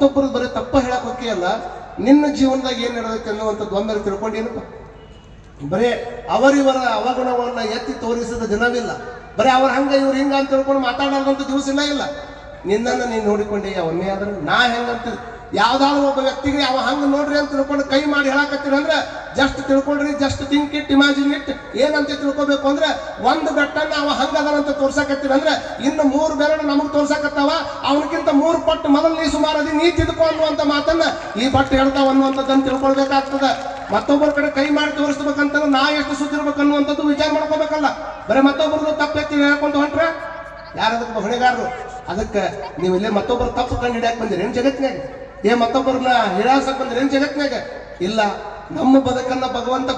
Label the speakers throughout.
Speaker 1: ಮತ್ತೊಬ್ಬರು ಬರೀ ತಪ್ಪ ಹೇಳಕ್ ಹೋಗಿಯಲ್ಲ, ನಿನ್ನ ಜೀವನದಾಗ ಏನ್ ನಡೆದೈತೆ ಅನ್ನುವಂಥದ್ದು ಒಮ್ಮೆ ತಿಳ್ಕೊಂಡೇನಪ್ಪ. ಬರೀ ಅವರಿವರ ಅವಗುಣವನ್ನ ಎತ್ತಿ ತೋರಿಸಿದ ದಿನವಿಲ್ಲ, ಬರೀ ಅವ್ರ ಹಂಗ ಇವ್ರು ಹಿಂಗ ಅಂತ ತಿಳ್ಕೊಂಡು ಮಾತಾಡೋದಂತ ದಿವಸ ಇಲ್ಲ. ನಿನ್ನನ್ನು ನೀನು ನೋಡಿಕೊಂಡೆ ಒಮ್ಮೆ ಆದ್ರೆ ನಾ ಹೆಂಗಂತ ಯಾವ್ದಾದ್ರು ಒಬ್ಬ ವ್ಯಕ್ತಿಗೆ ಅವ ಹಂಗ ನೋಡ್ರಿ ಅಂತ ತಿಳ್ಕೊಂಡು ಕೈ ಮಾಡಿ ಹೇಳಕತ್ತೀರಿ ಅಂದ್ರೆ ಜಸ್ಟ್ ತಿಳ್ಕೊಂಡ್ರಿ, just think it, imagine it. ಏನಂತ ತಿಳ್ಕೊಬೇಕು ಅಂದ್ರೆ ಒಂದು ಬೆಟ್ಟನ್ನ ಅವ ಹಂಗದನಂತ ತೋರ್ಸಕತ್ತೀರಿ ಅಂದ್ರೆ ಇನ್ನು 3 ಬೆರಳು ನಮಗ್ ತೋರ್ಸಕತ್ತಾವ, ಅವನಕ್ಕಿಂತ 3 ಪಟ್ಟು ಮೊದಲು ನೀ ಸುಮಾರದಿ ನೀ ತಿದ್ಕೊ ಅನ್ನುವಂತ ಮಾತನ್ನ ಈ ಬಟ್ಟು ಹೇಳ್ತಾವ ಅನ್ನುವಂಥದ್ದನ್ನು ತಿಳ್ಕೊಳ್ಬೇಕಾಗ್ತದ. ಮತ್ತೊಬ್ಬರ ಕಡೆ ಕೈ ಮಾಡಿ ತೋರಿಸ್ಬೇಕಂತಂದ್ರೆ ನಾ ಎಷ್ಟು ಸುದ್ದಿರ್ಬೇಕು ಅನ್ನುವಂಥದ್ದು ವಿಚಾರ ಮಾಡ್ಕೋಬೇಕಲ್ಲ. ಬರೀ ಮತ್ತೊಬ್ಬರದ್ದು ತಪ್ಪು ಎತ್ತಿ ಹೇಳ್ಕೊಂಡು ಹೊಂಟ್ರೆ ಯಾರದಕ್ಕೆ ಹೊಣೆಗಾರರು? ಅದಕ್ಕೆ ನೀವು ಇಲ್ಲೇ ಮತ್ತೊಬ್ಬರು ತಪ್ಪು ಕಂಡು ಹಿಡಿಯಕ್ಕೆ ಬಂದಿರಿ ಏನ್ ಜಗತ್ತಿನಾಗ? ಮತ್ತೊಬ್ಬರನ್ನ ಹಿಡಾಸಕ್ ಬಂದಿರಿ ಏನ್ ಜಗತ್ತಿನಾಗ? ಇಲ್ಲ. ನಮ್ಮ ಬದುಕನ್ನ ಭಗವಂತ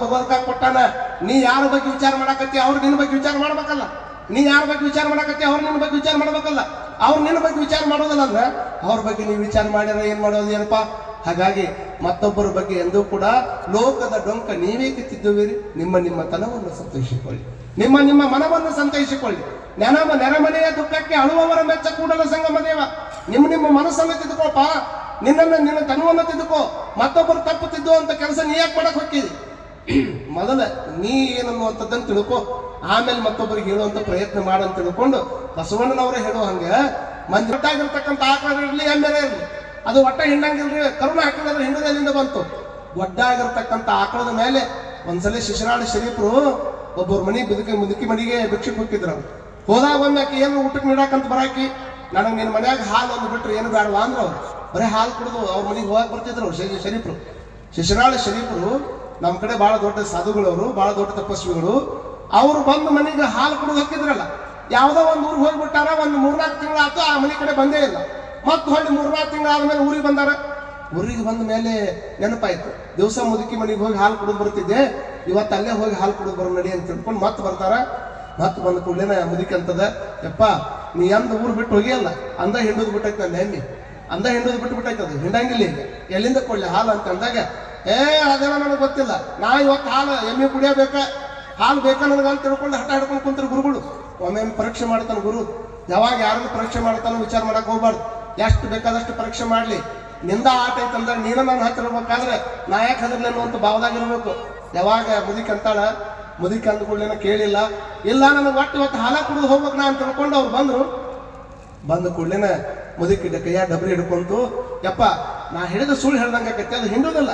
Speaker 1: ಕೊಟ್ಟಾನ. ನೀ ಯಾರ ಬಗ್ಗೆ ವಿಚಾರ ಮಾಡಾಕತ್ತಿ ಅವ್ರು ನಿನ್ನ ಬಗ್ಗೆ ವಿಚಾರ ಮಾಡ್ಬೇಕಲ್ಲ. ನೀ ಯಾರ ಬಗ್ಗೆ ವಿಚಾರ ಮಾಡಾಕತ್ತಿ ಅವ್ರು ನಿನ್ನ ಬಗ್ಗೆ ವಿಚಾರ ಮಾಡ್ಬೇಕಲ್ಲ. ಅವ್ರು ನಿನ್ನ ಬಗ್ಗೆ ವಿಚಾರ ಮಾಡೋದಲ್ಲ ಅಂದ್ರೆ ಅವ್ರ ಬಗ್ಗೆ ನೀವು ವಿಚಾರ ಮಾಡ್ಯಾರ ಏನ್ ಮಾಡೋದು ಏನಪ್ಪಾ? ಹಾಗಾಗಿ ಮತ್ತೊಬ್ಬರ ಬಗ್ಗೆ ಎಂದೂ ಕೂಡ ಲೋಕದ ಡೊಂಕ ನೀವೇ ಕಿತ್ತಿದ್ದುವಿರಿ. ನಿಮ್ಮ ತನವನ್ನು ಸಂತೈಸಿಕೊಳ್ಳಿ, ನಿಮ್ಮ ಮನವನ್ನು ಸಂತೈಸಿಕೊಳ್ಳಿ. ನೆರಮನೆಯ ದುಃಖಕ್ಕೆ ಅಳುವವರ ಮೆಚ್ಚ ಕೂಡಲ ಸಂಗಮ ದೇವ. ನಿಮ್ಮ ಮನಸ್ಸನ್ನು ತಿದ್ದುಕೋಪ, ನಿನ್ನ ತನವನ್ನು ತಿದ್ದುಕೋ. ಮತ್ತೊಬ್ಬರು ತಪ್ಪು ತಿದ್ದು ಅಂತ ಕೆಲಸ ನೀ ಯಾಕೆ ಮಾಡಕ್ ಹೋಗ್ತಿದಿ? ಮೊದಲ ನೀ ಏನನ್ನುವಂಥದ್ದನ್ನು ತಿಳ್ಕೊ, ಆಮೇಲೆ ಮತ್ತೊಬ್ಬರಿಗೆ ಹೇಳುವಂತ ಪ್ರಯತ್ನ ಮಾಡಂತ ತಿಳ್ಕೊಂಡು ಬಸವಣ್ಣನವರೇ ಹೇಳೋ ಹಂಗೆ ಒಟ್ಟಾಗಿರ್ತಕ್ಕಂಥ ಆಕಳ ಇರಲಿ ಎಮ್ಮೆಲೆ ಇರಲಿ, ಅದು ಒಟ್ಟ ಹಿಂಡಂಗಿಲ್ರಿ. ಕರುಣ ಹಾಕಿದ್ರೆ ಹಿಂಡದಲ್ಲಿಂದ ಬಂತು. ಒಡ್ಡಾಗಿರ್ತಕ್ಕಂಥ ಆಕಳದ ಮೇಲೆ ಒಂದ್ಸಲ ಶಿಶರಾಳ ಶರೀಫರು ಒಬ್ಬರು ಮುದುಕಿ ಮನೆಗೆ ಭಿಕ್ಷಕ್ಕೆ ಹೋಗಿದ್ರು. ಹೋದಾಗ ಒಮ್ಮೆ ಆಕಿ ಏನು ಊಟಕ್ಕೆ ನೀಡಾಕಂತ ಬರಾಕಿ, ನನಗೆ ನಿನ್ನ ಮನ್ಯಾಗ ಹಾಲು ಒಂದು ಬಿಟ್ರೆ ಏನು ಬೇಡವಾ ಅಂದ್ರು. ಅವ್ರು ಬರೀ ಹಾಲು ಕುಡಿದು ಅವ್ರ ಮನೆಗೆ ಹೋಗಕ್ಕೆ ಬರ್ತಿದ್ರು ಶರೀಫರು. ಶಿಶರಾಳ ಶರೀಫರು ನಮ್ಮ ಕಡೆ ಬಹಳ ದೊಡ್ಡ ಸಾಧುಗಳವರು, ಬಹಳ ದೊಡ್ಡ ತಪಸ್ವಿಗಳು. ಅವ್ರು ಬಂದು ಮನೆಗೆ ಹಾಲು ಕುಡಿದು ಹಾಕಿದ್ರಲ್ಲ, ಯಾವುದೋ ಒಂದು ಊರಿಗೆ ಹೋಗ್ಬಿಟ್ಟಾರ. ಒಂದು 3-4 ತಿಂಗಳಾಯ್ತು, ಆ ಮನೆ ಕಡೆ ಬಂದೇ ಇಲ್ಲ. ಮತ್ತೆ ಹೊಳ್ಳಿ 3-4 ತಿಂಗಳಾದ್ಮೇಲೆ ಊರಿಗೆ ಬಂದಾರ. ಊರಿಗೆ ಬಂದ ಮೇಲೆ ನೆನಪಾಯ್ತು, ದಿವಸ ಮುದುಕಿ ಮನೆಗೆ ಹೋಗಿ ಹಾಲು ಕುಡಿದು ಬರ್ತಿದ್ದೆ, ಇವತ್ತು ಅಲ್ಲೇ ಹೋಗಿ ಹಾಲು ಕುಡಿದು ಬರೋ ನಡಿ ಅಂತ ತಿಳ್ಕೊಂಡು ಮತ್ತೆ ಬರ್ತಾರ. ಮತ್ತೆ ಬಂದ ಕೂಡಲೇನ ಮುದುಕಿ ಅಂತದ, ಯಪ್ಪ ನೀ ಎಂದ ಊರು ಬಿಟ್ಟು ಹೋಗಿಯಲ್ಲ, ಅಂದ ಹಿಂಡುದು ಬಿಟ್ಟೈತೆ ನನ್ನ ಎಮ್ಮಿ, ಅಂದ ಹಿಂಡುದು ಬಿಟ್ಟೈತೆ. ಅದು ಹಿಂಡಂಗಿಲ್ಲ, ಎಲ್ಲಿಂದ ಕೊಡ್ಲಿ ಹಾಲು ಅಂತ ಅಂದಾಗ, ಅದೆಲ್ಲ ನನಗೆ ಗೊತ್ತಿಲ್ಲ, ನಾ ಇವತ್ತು ಹಾಲು ಎಮ್ಮೆ ಕುಡಿಯಬೇಕ, ಹಾಲು ಬೇಕಾ ನನಗೆ ಅಂತ ತಿಳ್ಕೊಂಡು ಹಠ ಹಿಡ್ಕೊಂಡು ಕುಂತಾರೆ ಗುರುಗಳು. ಒಮ್ಮೆ ಪರೀಕ್ಷೆ ಮಾಡ್ತಾನೆ ಗುರು. ಯಾವಾಗ ಯಾರನ್ನು ಪರೀಕ್ಷೆ ಮಾಡ್ತಾನೋ ವಿಚಾರ ಮಾಡಕ್ ಹೋಗ್ಬಾರ್ದು. ಎಷ್ಟು ಬೇಕಾದಷ್ಟು ಪರೀಕ್ಷೆ ಮಾಡ್ಲಿ, ನಿಂದ ಆಟ ಐತಂದ್ರೆ ನೀನು ನನ್ನ ಹತ್ರ ಇರ್ಬೇಕಾದ್ರೆ ನಾ ಯಾಕೆ ಹದಿರ್ಲಿ ಅನ್ನುವಂಥ ಭಾವದಾಗಿರ್ಬೇಕು. ಯಾವಾಗ ಮುದುಕಿ ಅಂತಾಳ, ಮುದುಕಿ ಅಂದ್ಕೊಳ್ಳೇನ ಕೇಳಿಲ್ಲ, ಇಲ್ಲ ನನಗೆ ಒಟ್ಟು ಇವತ್ತು ಹಾಲ ಕುಡಿದು ಹೋಗ್ಬೇಕು ನಾ ಅಂತ ತಿಳ್ಕೊಂಡು ಅವ್ರು ಬಂದ ಕೂಡಲೇನ ಮುದುಕಿ ಕೈಯ ಡಬ್ರಿ ಹಿಡ್ಕೊಂತು, ಯಪ್ಪ ನಾ ಹಿಡಿದು ಸುಳ್ಳು ಹೇಳ್ದಂಗೆ ಆಕೈತಿ, ಅದು ಹಿಂಡುದಲ್ಲ,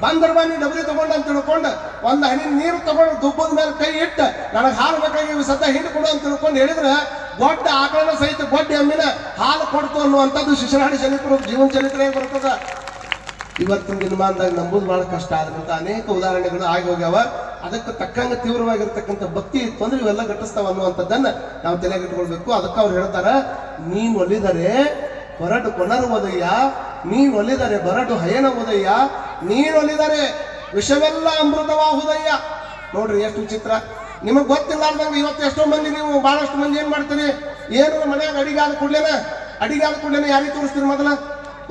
Speaker 1: ಬಂದರ್ಬಾ ನೀ ಡಬ್ರಿ ತಗೊಂಡು ಅಂತ ತಿಳ್ಕೊಂಡು ಒಂದು ಹನಿ ನೀರು ತಗೊಂಡು ದುಬ್ಬದ ಮೇಲೆ ಕೈ ಇಟ್ಟು ನನಗೆ ಹಾಲು ಬೇಕಾಗಿ ಸದ್ಯ ಹಿಂಡು ಕೊಡು ಅಂತ ತಿಳ್ಕೊಂಡು ಹೇಳಿದ್ರೆ ದೊಡ್ಡ ಆಕಳನ ಸಹಿತ ದೊಡ್ಡ ಎಮ್ಮಿನ ಹಾಲು ಕೊಡ್ತು ಅನ್ನುವಂಥದ್ದು ಶಿಶರಾಡಿ ಶರೀಫರು ಜೀವನ ಚರಿತ್ರೆ ಬರ್ತದ. ಇವತ್ತಿನ ದಿನಮಾನದಾಗ ನಂಬುದು ಬಹಳ ಕಷ್ಟ ಆದಂತ ಅನೇಕ ಉದಾಹರಣೆಗಳು ಆಗಿ ಹೋಗ್ಯಾವ. ಅದಕ್ಕೆ ತಕ್ಕಂಗ ತೀವ್ರವಾಗಿರ್ತಕ್ಕಂಥ ಭಕ್ತಿ ಇತ್ತು ಅಂದ್ರೆ ಇವೆಲ್ಲ ಘಟಿಸ್ತಾವ ಅನ್ನುವಂಥದ್ದನ್ನ ನಾವು ತಲೆಗಿಟ್ಕೊಳ್ಬೇಕು. ಅದಕ್ಕೆ ಅವ್ರು ಹೇಳ್ತಾರ, ನೀನ್ ಒಲಿದರೆ ಹೊರಟು ಕೊನರುವುದಯ್ಯ, ನೀನ್ ಒಲಿದರೆ ಬರಡು ಹಯನವುದಯ್ಯ, ನೀನ್ ಒಲಿದರೆ ವಿಷವೆಲ್ಲ ಅಮೃತವಾಹುದಯ್ಯ. ನೋಡ್ರಿ ಎಷ್ಟು ವಿಚಿತ್ರ. ನಿಮಗ್ ಗೊತ್ತಿಲ್ಲಾರ್ದಂಗೆ ಇವತ್ತು ಎಷ್ಟೋ ಮಂದಿ, ನೀವು ಬಹಳಷ್ಟು ಮಂದಿ ಏನ್ ಮಾಡ್ತೀರಿ, ಏನು ಮನ್ಯಾಗ ಅಡಿಗೆ ಆದ ಕೂಡ್ಲೇನ ಯಾರಿಗೆ ತೋರಿಸ್ತೀರಿ?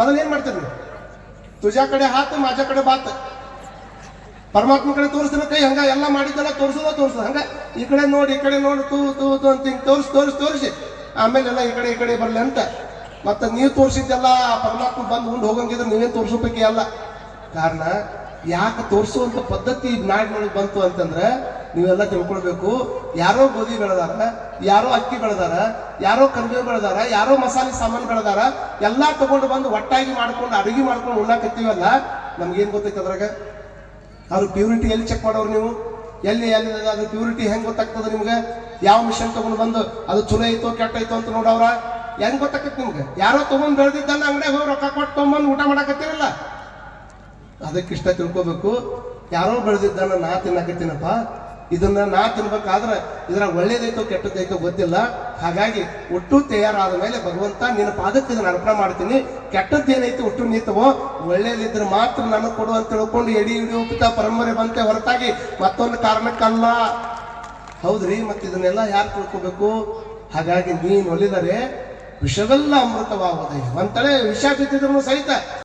Speaker 1: ಮೊದಲ ಏನ್ ಮಾಡ್ತೀರಿ? ತುಜಾ ಕಡೆ ಹಾತು ಮಾಜಾ ಕಡೆ ಬಾತ್. ಪರಮಾತ್ಮ ಕಡೆ ತೋರಿಸ್ತಿರೋ ಕೈ ಹಂಗ ಎಲ್ಲ ಮಾಡಿದ್ದೆಲ್ಲ ತೋರಿಸೋದು ಹಂಗ ಈ ಕಡೆ ನೋಡಿ ತೂ ಅಂತ ಹಿಂಗೆ ತೋರಿಸಿ ಆಮೇಲೆ ಎಲ್ಲ ಈ ಕಡೆ ಬರ್ಲಿ ಅಂತ. ಮತ್ತೆ ನೀವು ತೋರಿಸಿದ್ದೆಲ್ಲ ಪರಮಾತ್ಮ ಬಂದು ಮುಂದೆ ಹೋಗಂಗಿದ್ರೆ ನೀವೇನು ತೋರಿಸೋಬೇಕೇ ಅಲ್ಲ. ಕಾರಣ ಯಾಕೆ ತೋರಿಸುವಂತ ಪದ್ಧತಿ ನಾಡಿನೊಳಗೆ ಬಂತು ಅಂತಂದ್ರೆ ನೀವೆಲ್ಲ ತಿಳ್ಕೊಳ್ಬೇಕು. ಯಾರೋ ಗೋಧಿ ಬೆಳೆದಾರ, ಯಾರೋ ಅಕ್ಕಿ ಬೆಳೆದಾರ, ಯಾರೋ ಕರಿಬೇವು ಬೆಳೆದಾರ, ಯಾರೋ ಮಸಾಲೆ ಸಾಮಾನು ಬೆಳೆದಾರ, ಎಲ್ಲಾ ತಗೊಂಡು ಬಂದು ಒಟ್ಟಾಗಿ ಮಾಡ್ಕೊಂಡು ಅಡುಗೆ ಮಾಡ್ಕೊಂಡು ಉಣ್ಣಾಕತ್ತೀವಲ್ಲ, ನಮ್ಗೇನ್ ಗೊತ್ತೈತೆ ಅದ್ರಾಗ? ಅವ್ರು ಪ್ಯೂರಿಟಿ ಎಲ್ಲಿ ಚೆಕ್ ಮಾಡೋರು ನೀವು? ಎಲ್ಲಿ ಅದು ಪ್ಯೂರಿಟಿ ಹೆಂಗ್ ಗೊತ್ತಾಗ್ತದೆ ನಿಮ್ಗೆ? ಯಾವ ಮಿಷನ್ ತಗೊಂಡು ಬಂದು ಅದು ಚಲೋ ಐತೋ ಕೆಟ್ಟ ಐತೋ ಅಂತ ನೋಡವ್ರ ಹೆಂಗ್ ಗೊತ್ತಾಕೈತಿ ನಿಮ್ಗೆ? ಯಾರೋ ತಗೊಂಡ್ ಬೆಳೆದಿದ್ದನ್ನ ಅಂಗಡಿಯಾಗ ಹೋಗಿ ರೊಕ್ಕ ಕೊಟ್ಟು ತೊಗೊಂಬಂದು ಊಟ ಮಾಡಾಕತ್ತೀರಲ್ಲ, ಅದಕ್ಕಿಷ್ಟ ತಿಳ್ಕೊಬೇಕು. ಯಾರೋ ಬೆಳೆದಿದ್ದನ್ನ ನಾ ತಿನ್ನಕತ್ತೀನಪ್ಪ, ಇದನ್ನ ನಾ ತಿನ್ಬೇಕಾದ್ರೆ ಇದ್ರಾಗ ಒಳ್ಳೇದೈತೋ ಕೆಟ್ಟದೈತೋ ಗೊತ್ತಿಲ್ಲ. ಹಾಗಾಗಿ ಒಟ್ಟು ತಯಾರಾದ ಮೇಲೆ ಭಗವಂತ ನಿನ್ನ ಪಾದಕ್ಕೆ ಇದನ್ನ ಅರ್ಪಣೆ ಮಾಡ್ತೀನಿ, ಕೆಟ್ಟದ್ದೇನೈತಿ ಒಟ್ಟು ನೀತವೋ, ಒಳ್ಳೇದಿದ್ರೆ ಮಾತ್ರ ನನಗೆ ಕೊಡು ಅಂತ ತಿಳ್ಕೊಂಡು ಎಡಿ ಹಿಡಿಯುತ್ತ ಪರಂಪರೆ ಬಂತೆ ಹೊರತಾಗಿ ಮತ್ತೊಂದು ಕಾರಣಕ್ಕಲ್ಲ. ಹೌದ್ರಿ, ಮತ್ತೆ ಇದನ್ನೆಲ್ಲ ಯಾರು ತಿಳ್ಕೊಬೇಕು? ಹಾಗಾಗಿ ನೀನು ಒಲಿದರೆ ವಿಷವೆಲ್ಲ ಅಮೃತವಾಗುವುದೇ. ಒಂತಳೆ ವಿಷ ಬಿದ್ದಿದ್ರು ಸಹಿತ